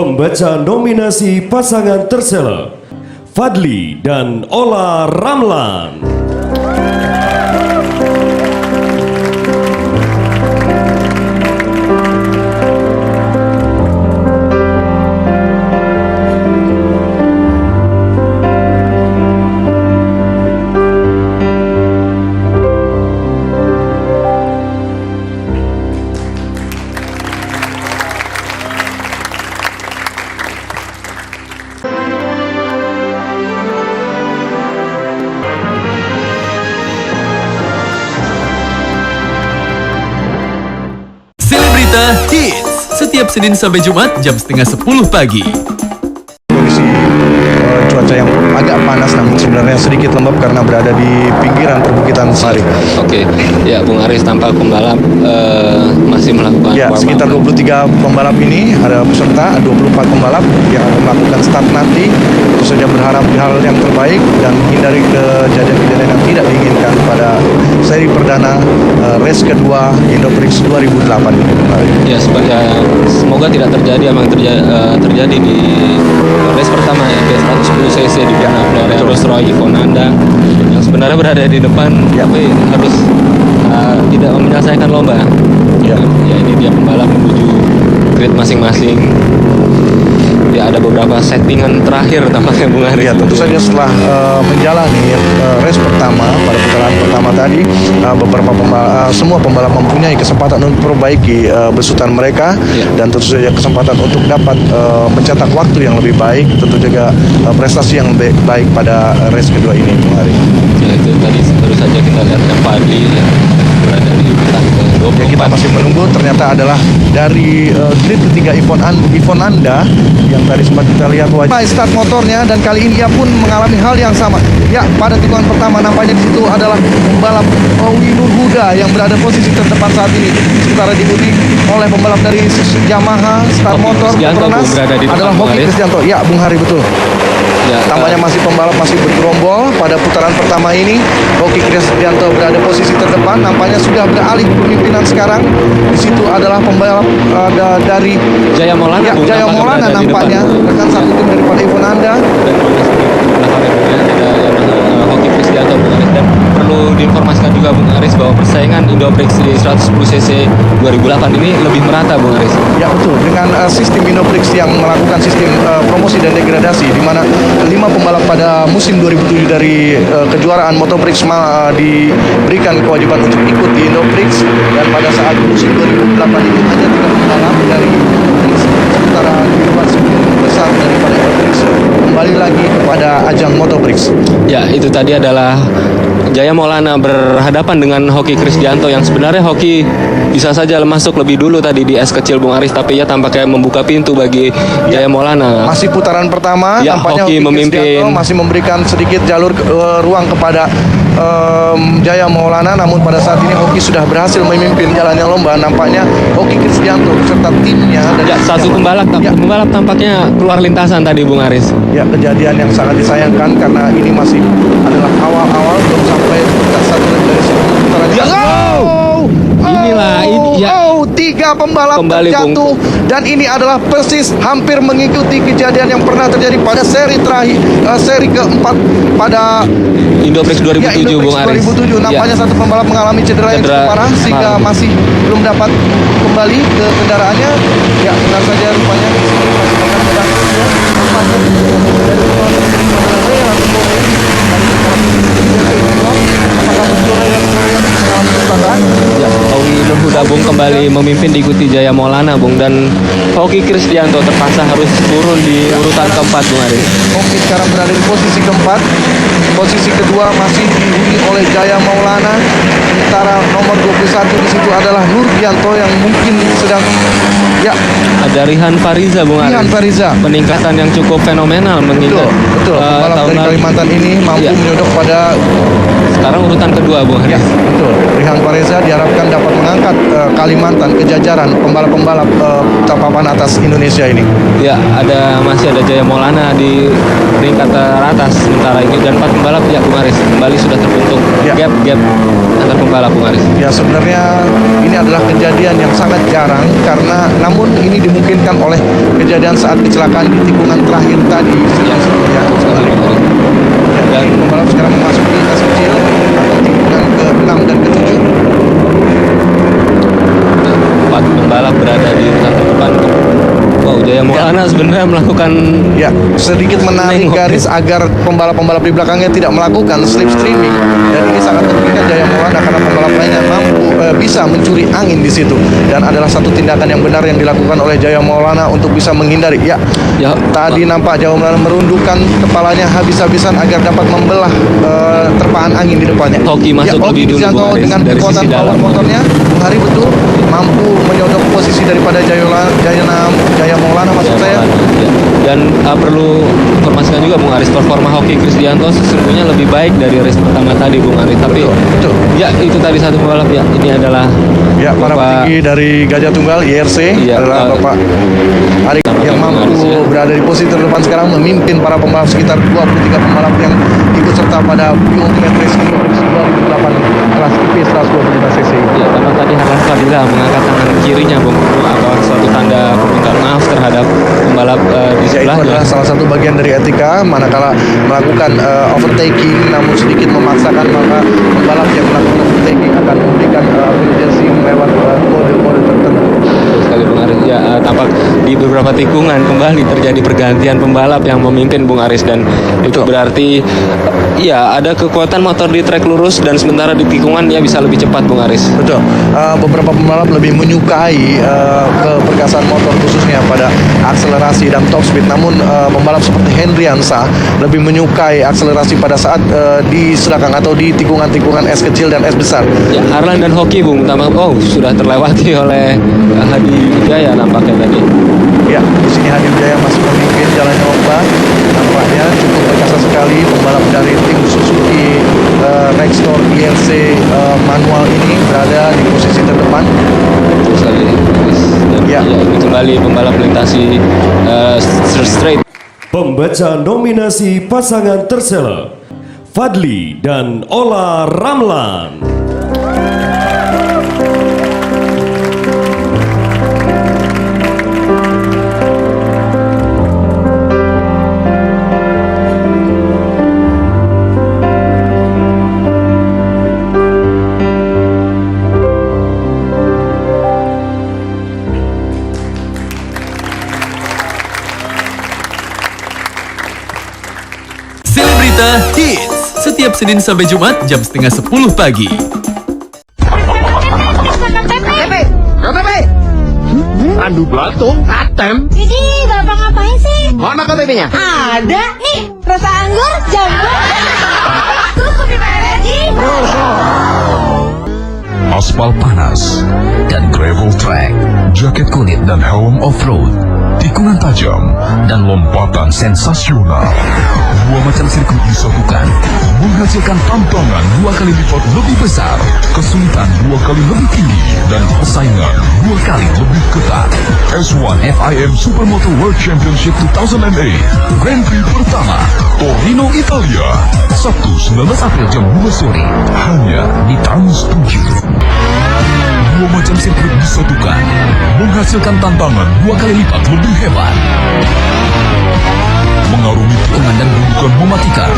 Pembaca nominasi pasangan terseleb Fadli dan Ola Ramlan. Hits setiap Senin sampai Jumat jam setengah 10 pagi. Kondisi cuaca yang agak panas namun sebenarnya sedikit lembab karena berada di pinggiran perbukitan Sari. Oke, ya Bung Aris, tampak pembalap masih melakukan Ya, sekitar 23 pembalap ini ada peserta, 24 pembalap yang akan melakukan start nanti. Tentu saja berharap hal yang terbaik dan hindari kejadian-kejadian yang tidak diinginkan pada seri perdana race kedua Indoprix 2008 ini. Ya, semoga tidak terjadi apa yang terjadi di race pertama ya, 110 cc di mana Florian Rolls-Royce Yvonne Nanda yang sebenarnya berada di depan tapi harus tidak menyelesaikan lomba. Ya, ini dia pembalap menuju grid masing-masing. Ya, ada beberapa settingan terakhir tampaknya Bung Aris. Ya, tentu saja setelah menjalani race pertama pada putaran pertama tadi, semua pembalap mempunyai kesempatan untuk memperbaiki besutan mereka dan tentu saja kesempatan untuk dapat mencetak waktu yang lebih baik, tentu juga prestasi yang baik pada race kedua ini, Bung Ari. Ya, itu tadi baru saja kita lihat Fadli yang berada di urutan ke-24. Ya, kita masih menunggu, ternyata adalah dari grid ketiga Yvonne Nanda yang tadi sempat kita lihat wajah start motornya, dan kali ini ia pun mengalami hal yang sama. Ya, pada tikungan pertama nampaknya di situ adalah pembalap Owi Nur Huda yang berada posisi terdepan saat ini, sementara diikuti oleh pembalap dari Yamaha start motor Petronas adalah Hoki Kristianto. Ya, Bung Hari, betul. Ya, tampaknya pembalap masih bergerombol pada putaran pertama ini. Hoki Kristianto berada posisi terdepan, nampaknya sudah beralih kepemimpinan sekarang. Di situ adalah pembalap dari Jaya Maulana. Ya, Jaya Maulana nampaknya rekan satu tim daripada Yvonne Nanda. Ada Hoki Kristianto, Bung Aris, dan perlu diinformasikan juga Bung Aris bahwa persaingan Indoprix di 110cc 2008 ini lebih merata, Bung Aris. Ya, betul, dengan sistem Indoprix yang melakukan sistem promosi dan degradasi, di mana 5 pembalap pada musim 2007 dari kejuaraan Motoprix diberikan kewajiban untuk ikut di Indoprix, dan pada saat musim 2008 itu hanya 3 pembalap dari sementara kehidupan besar daripada Indoprix kembali lagi kepada ajang Motoprix. Ya, itu tadi adalah Jaya Maulana berhadapan dengan Hoki Kristianto yang sebenarnya Hoki bisa saja masuk lebih dulu tadi di es kecil, Bung Aris, tapi ya tampaknya membuka pintu bagi Jaya Maulana. Masih putaran pertama, ya, tampaknya Hoki memimpin, masih memberikan sedikit jalur ruang kepada Jaya Maulana, namun pada saat ini Hoki sudah berhasil memimpin jalannya lomba. Nampaknya Hoki Kristianto beserta timnya dan ya, satu pembalap tampaknya keluar lintasan tadi, Bung Aris. Ya, kejadian yang sangat disayangkan karena ini masih adalah awal-awal, belum sampai satu dari putaran. Ya, inilah ini ya. 3 pembalap terjatuh, dan ini adalah persis hampir mengikuti kejadian yang pernah terjadi pada seri terakhir, seri keempat pada Indoprix 2007, Bung Aris. 2007 nampaknya satu pembalap mengalami cedera yang cukup parah sehingga masih belum dapat kembali ke kendaraannya. Ya, benar saja rupanya di sini masih akan Ya, Owi Nur Huda, Bung, kembali memimpin diikuti Jaya Maulana, Bung, dan Hoki Kristianto terpaksa harus turun di urutan keempat, Bung Aris. Hoki sekarang berada di posisi keempat. Posisi kedua masih dihuni oleh Jaya Maulana. Sementara nomor 21 di situ adalah Nurdianto yang mungkin sedang ada Rihan Fariza, Bung Aris. Rihan Fariza. Peningkatan yang cukup fenomenal mengingat betul. Pembalap dari Kalimantan ini mampu menyodok pada sekarang urutan kedua Bung Ya, Haris. betul. Rihan Pareza diharapkan dapat mengangkat Kalimantan ke jajaran pembalap-pembalap papan atas Indonesia ini. Ya, masih ada Jaya Maulana di peringkat teratas sementara ini, dan 4 pembalap ya Bung Haris kembali sudah terbentuk Ya. gap antar pembalap Bung Haris. Ya, sebenarnya ini adalah kejadian yang sangat jarang karena namun ini dimungkinkan oleh kejadian saat kecelakaan di tikungan terakhir tadi. Ya, Ya, sekali Bung Haris. dan pembalap sekarang memasuki lintas kecil atau tikungan ke-6 dan ke-7. 4 pembalap berada di urutan terdepan. Wow, Jaya Maulana sebenarnya melakukan Ya, sedikit menarik Nengok. garis agar pembalap-pembalap di belakangnya tidak melakukan slipstreaming, dan ini sangat merugikan Jaya Maulana karena pembalap lainnya bisa mencuri angin di situ, dan adalah satu tindakan yang benar yang dilakukan oleh Jaya Maulana untuk bisa menghindari. Ya, Ya, tadi nampak Jaya Maulana merundukkan kepalanya habis-habisan agar dapat membelah terpaan angin di depannya. Hoki masuk Hoki lebih dulu, Kristianto Bung Haris, dengan dari kekuatan sisi power dalam. motornya, Bung Hari betul mampu menyodok posisi daripada Jaya Maulana maksud saya. Ya. Dan perlu informasikan juga Bung Haris, performa Hoki Kristianto sesungguhnya lebih baik dari race pertama tadi Bung Haris. Tapi Betul. ya itu tadi satu pembalap ya. Ini adalah Ya, para Bapak- petinggi dari Gajah Tunggal IRC Iya, adalah Bapak Arik yang mampu Haris, ya. berada di posisi terdepan sekarang, memimpin para pembalap sekitar 23 pembalap yang ikut serta pada Ultimate Racing 2008 kelas IP 125 cc. Ya, karena tadi Harlan Fadila mengangkat tangan kirinya Bung, atau suatu tanda permintaan maaf terhadap pembalap di Ya, itu sebelahnya. adalah salah satu bagian dari etika, manakala melakukan overtaking namun sedikit memaksakan, maka pembalap yang melakukan overtaking akan memberikan penjelasan lewat kode-kode tertentu. Betul sekali Bung Aris. Ya, tampak di beberapa tikungan kembali terjadi pergantian pembalap yang memimpin Bung Aris, dan itu berarti ya ada kekuatan motor di trek lurus, dan sementara di tikungan dia bisa lebih cepat Bung Aris. Betul. Beberapa pembalap lebih menyukai keperkasaan motor khususnya pada akselerasi dan top speed. Namun pembalap seperti Hendriansa lebih menyukai akselerasi pada saat di selakang atau di tikungan-tikungan es kecil dan es besar. Ya, Harlan dan Hoki Bung, sudah terlewati oleh Hadi Wijaya nampaknya tadi. Ya, di sini Hadi Wijaya masih memimpin jalannya lomba. Nampaknya cukup perkasa sekali pembalap dari tim Suzuki Rextor IRC manual ini berada di posisi terdepan. Betul sekali Bung Aris. Dan Ya. ya, ini kembali pembalap melintasi straight. Pembaca nominasi pasangan tersela Fadli dan Ola Ramlan. Selebrita Hits setiap Senin sampai Jumat jam 9:30 pagi. Adu belatung, atem. Jadi bapak ngapain sih? Mana KTP-nya? Ada nih, rasa anggur, jambu. Terus kopi meredi. Aspal panas dan gravel track, jaket kulit dan helm off-road, tikungan tajam dan lompatan sensasional. Dua macam sirkuit disatukan, menghasilkan tantangan 2 kali lipat lebih besar, kesulitan 2 kali lebih tinggi, dan persaingan 2 kali lebih ketat. S1 FIM Supermoto World Championship 2008 Grand Prix pertama, Torino, Italia, Sabtu 19 April jam 2 sore, hanya di Trans 7. Dua macam sirkuit disatukan, menghasilkan tantangan 2 kali lipat lebih hebat. Mengarungi tikungan dan gundukan mematikan,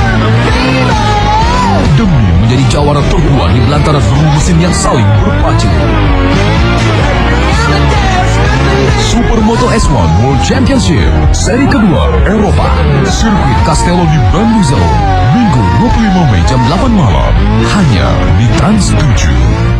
demi menjadi jawara terkuat di belantara dua mesin yang saling berpacu. Supermoto S1 World Championship seri kedua Eropa, sirkuit Castello di Brandizzo, Minggu 25 Mei jam 8 malam, hanya di Trans 7.